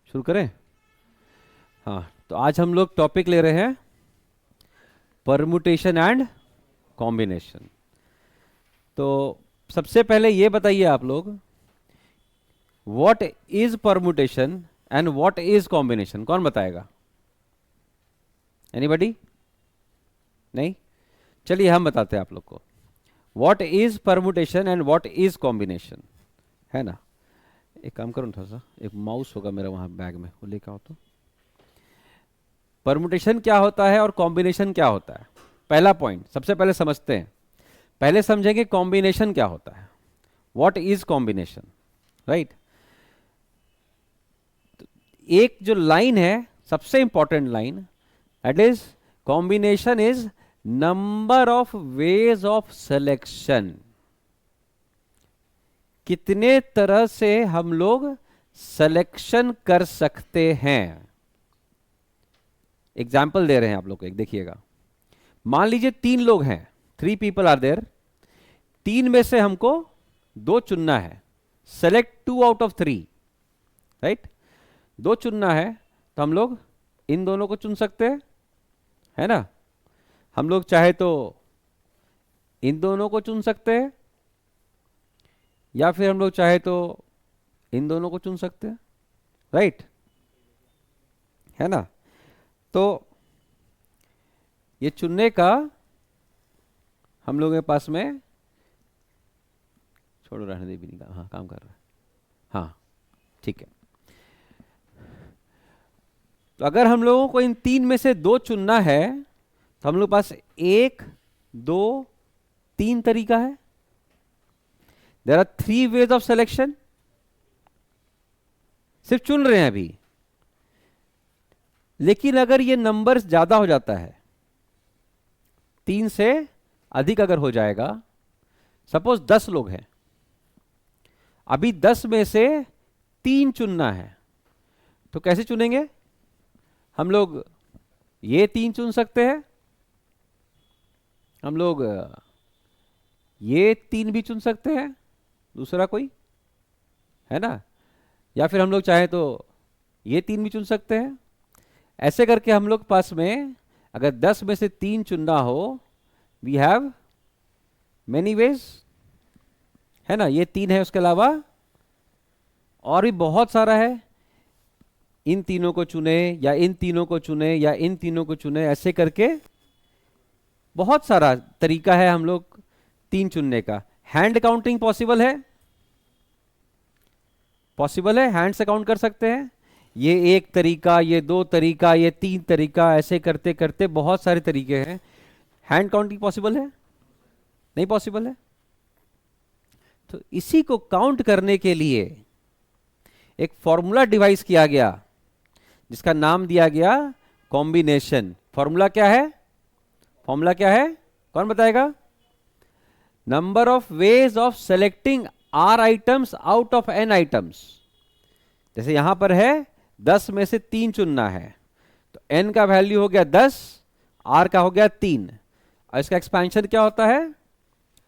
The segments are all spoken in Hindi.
शुरू करें। हाँ, तो आज हम लोग टॉपिक ले रहे हैं परमुटेशन एंड कॉम्बिनेशन। तो सबसे पहले ये बताइए आप लोग, what is permutation and what is combination? कौन बताएगा? एनीबडी? नहीं? चलिए हम बताते हैं आप लोग को। What is permutation and what is combination, है ना। एक काम करूँ, थोड़ा सा एक माउस होगा मेरा वहां बैग में, वो लेकर आओ तो। परमुटेशन क्या होता है और कॉम्बिनेशन क्या होता है, पहला पॉइंट सबसे पहले समझते हैं। पहले समझेंगे कॉम्बिनेशन क्या होता है, व्हाट इज कॉम्बिनेशन, राइट। एक जो लाइन है, सबसे important line, that is combination is number of ways of selection. कितने तरह से हम लोग सिलेक्शन कर सकते हैं। एग्जाम्पल दे रहे हैं आप लोग को, एक देखिएगा। मान लीजिए 3 लोग हैं, 3 पीपल आर देयर। 3 में से हमको 2 चुनना है, सेलेक्ट 2 आउट ऑफ 3, राइट। 2 चुनना है तो हम लोग इन दोनों को चुन सकते हैं, है ना। हम लोग चाहे तो इन दोनों को चुन सकते हैं, या फिर हम लोग चाहे तो इन दोनों को चुन सकते हैं, राइट, है ना। तो ये चुनने का हम लोगों के पास में, छोड़ो रहने दे, भी नहीं का, हाँ काम कर रहा है, हाँ ठीक है। तो अगर हम लोगों को इन 3 में से 2 चुनना है तो हम लोग पास 1, 2, 3 तरीका है। There are 3 ways of selection. सिर्फ चुन रहे हैं अभी, लेकिन अगर ये नंबर ज्यादा हो जाता है, 3 से अधिक अगर हो जाएगा, सपोज 10 लोग हैं, अभी 10 में से 3 चुनना है, तो कैसे चुनेंगे? हम लोग ये 3 चुन सकते हैं, हम लोग ये 3 भी चुन सकते हैं, दूसरा कोई, है ना। या फिर हम लोग चाहे तो ये 3 भी चुन सकते हैं। ऐसे करके हम लोग पास में अगर 10 में से 3 चुनना हो, वी हैव मेनी वेज, है ना। ये 3 है, उसके अलावा और भी बहुत सारा है। इन तीनों को चुने, या इन तीनों को चुने, या इन तीनों को चुने, ऐसे करके बहुत सारा तरीका है हम लोग 3 चुनने का। हैंड काउंटिंग पॉसिबल है, पॉसिबल है, हैंड से काउंट कर सकते हैं। ये 1 तरीका, ये 2 तरीका, ये 3 तरीका, ऐसे करते करते बहुत सारे तरीके हैं। हैंड काउंटिंग पॉसिबल है? नहीं पॉसिबल है। तो इसी को काउंट करने के लिए एक फॉर्मूला डिवाइस किया गया, जिसका नाम दिया गया कॉम्बिनेशन। फॉर्मूला क्या है? फॉर्मूला क्या है, कौन बताएगा? Number of ways of selecting r items out of n items. जैसे यहां पर है 10 में से 3 चुनना है, तो n का वैल्यू हो गया 10, r का हो गया 3, और इसका एक्सपेंशन क्या होता है?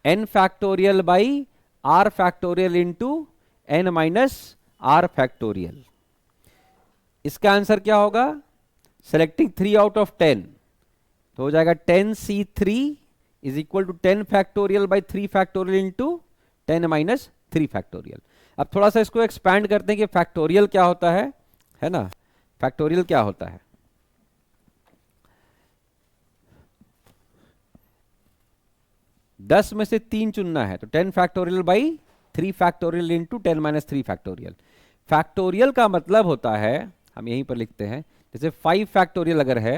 n factorial by r factorial into n minus r factorial. इसका आंसर क्या होगा? सेलेक्टिंग 3 आउट ऑफ 10, तो हो जाएगा 10c3 is equal to 10 factorial by 3 factorial into 10 minus 3 factorial. अब थोड़ा सा इसको एक्सपैंड करते हैं कि फैक्टोरियल क्या होता है ना। फैक्टोरियल क्या होता है? दस में से 3 चुनना है, तो 10 factorial by 3 factorial into 10 minus 3 factorial. Factorial का मतलब होता है, हम यहीं पर लिखते हैं, जैसे 5 फैक्टोरियल अगर है,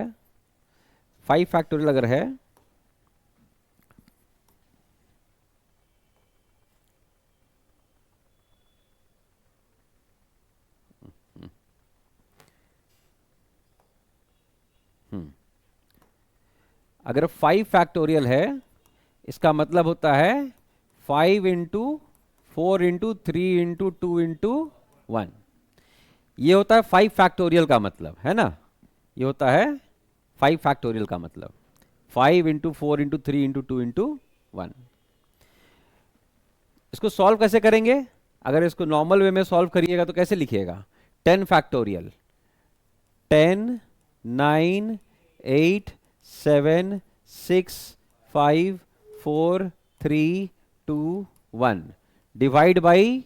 5 फैक्टोरियल अगर है, अगर 5 फैक्टोरियल है, इसका मतलब होता है 5 इंटू 4 इंटू 3 इंटू 2 इंटू 1। ये होता है 5 फैक्टोरियल का मतलब, है ना। ये होता है 5 फैक्टोरियल का मतलब, 5 इंटू 4 इंटू 3 इंटू 2 इंटू 1। इसको सॉल्व कैसे करेंगे? अगर इसको नॉर्मल वे में सॉल्व करिएगा तो कैसे लिखिएगा? 10 फैक्टोरियल, 10, 9, 8, 7, 6, 5, 4, 3, 2, 1 डिवाइड बाई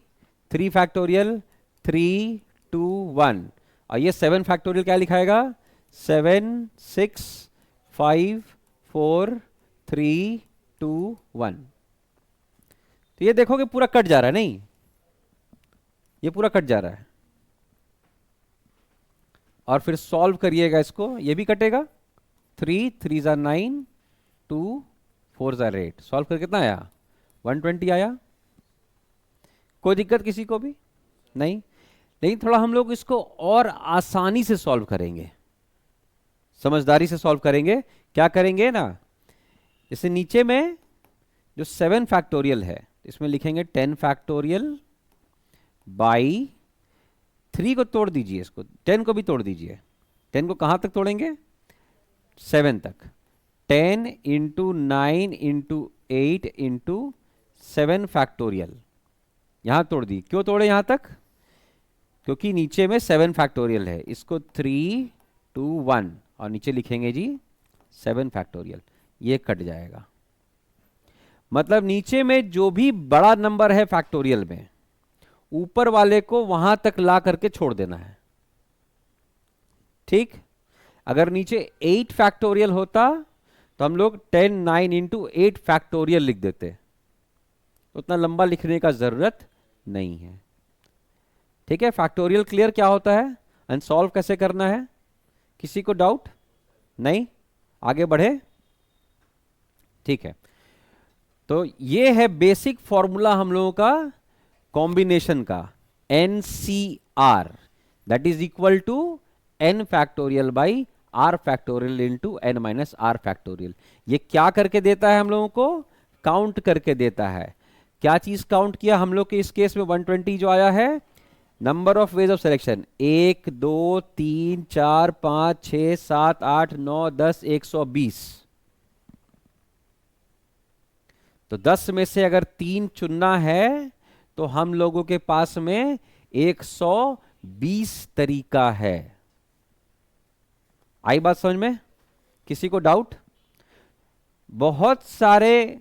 3 फैक्टोरियल, 3, 2, 1 और ये 7 फैक्टोरियल क्या लिखाएगा? 7, 6, 5, 4, 3, 2, 1। तो ये देखोगे पूरा कट जा रहा है, नहीं ये पूरा कट जा रहा है। और फिर सॉल्व करिएगा इसको, ये भी कटेगा। 3, 3 ज़ा 9, 2, 4 ज़ा 8। सॉल्व कर कितना आया? 120 आया। कोई दिक्कत किसी को भी नहीं? लेकिन थोड़ा हम लोग इसको और आसानी से सॉल्व करेंगे, समझदारी से सॉल्व करेंगे। क्या करेंगे ना, जैसे नीचे में जो 7 फैक्टोरियल है इसमें लिखेंगे 10 फैक्टोरियल बाई 3 को तोड़ दीजिए, इसको 10 को भी तोड़ दीजिए। 10 को कहां तक तोड़ेंगे? 7 तक। 10 इंटू 9 इंटू 8 इंटू 7 फैक्टोरियल, यहां तोड़ दी। क्यों तोड़े यहां तक? क्योंकि नीचे में 7 फैक्टोरियल है। इसको 3, 2, 1 और नीचे लिखेंगे जी 7 फैक्टोरियल, ये कट जाएगा। मतलब नीचे में जो भी बड़ा नंबर है फैक्टोरियल में, ऊपर वाले को वहां तक ला करके छोड़ देना है। ठीक, अगर नीचे 8 फैक्टोरियल होता तो हम लोग 10, 9 इंटू 8 फैक्टोरियल लिख देते, उतना लंबा लिखने का जरूरत नहीं है। ठीक है, फैक्टोरियल क्लियर क्या होता है एंड सॉल्व कैसे करना है? किसी को डाउट नहीं? आगे बढ़े? ठीक है, तो ये है बेसिक फॉर्मूला हम लोगों का कॉम्बिनेशन का, NCR, that is equal to n factorial by r factorial into n minus r factorial. ये क्या करके देता है हम लोगों को? काउंट करके देता है। क्या चीज काउंट किया हम लोग के इस केस में? 120 जो आया है, number of ways of selection 1, 2, 3, 4, 5, 6, 7, 8, 9, 10, 120। तो 10 में से अगर 3 चुनना है तो हम लोगों के पास में 120 तरीका है। आई बात समझ में? किसी को डाउट? बहुत सारे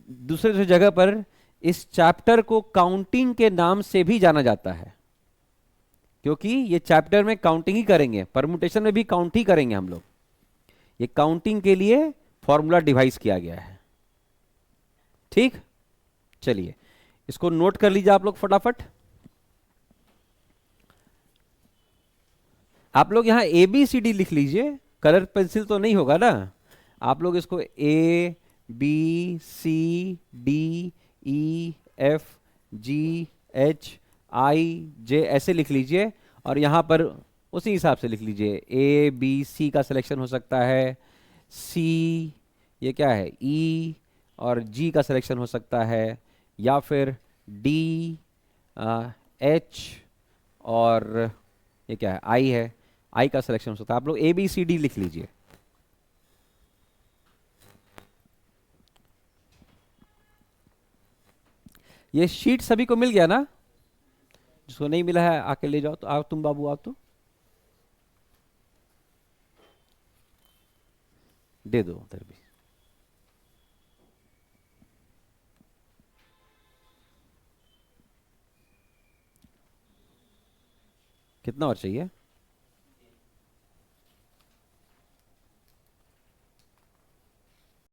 दूसरे दूसरे जगह पर इस चैप्टर को काउंटिंग के नाम से भी जाना जाता है, क्योंकि ये चैप्टर में काउंटिंग ही करेंगे, परमुटेशन में भी काउंट ही करेंगे हम लोग। ये काउंटिंग के लिए फॉर्मूला डिवाइस किया गया है। ठीक, चलिए इसको नोट कर लीजिए आप लोग फटाफट। आप लोग यहां ABCD लिख लीजिए, कलर पेंसिल तो नहीं होगा ना। आप लोग इसको ABCDEFGHIJ ऐसे लिख लीजिए और यहां पर उसी हिसाब से लिख लीजिए। ABC का सिलेक्शन हो सकता है, C, ये क्या है, E और G का सिलेक्शन हो सकता है, या फिर D, H और ये क्या है, I है, I का सिलेक्शन हो सकता है। आप लोग ABCD लिख लीजिए। ये शीट सभी को मिल गया ना? जिसको नहीं मिला है आके ले जाओ। तो आओ तुम बाबू, आओ तो दे दो उधर भी। कितना और चाहिए?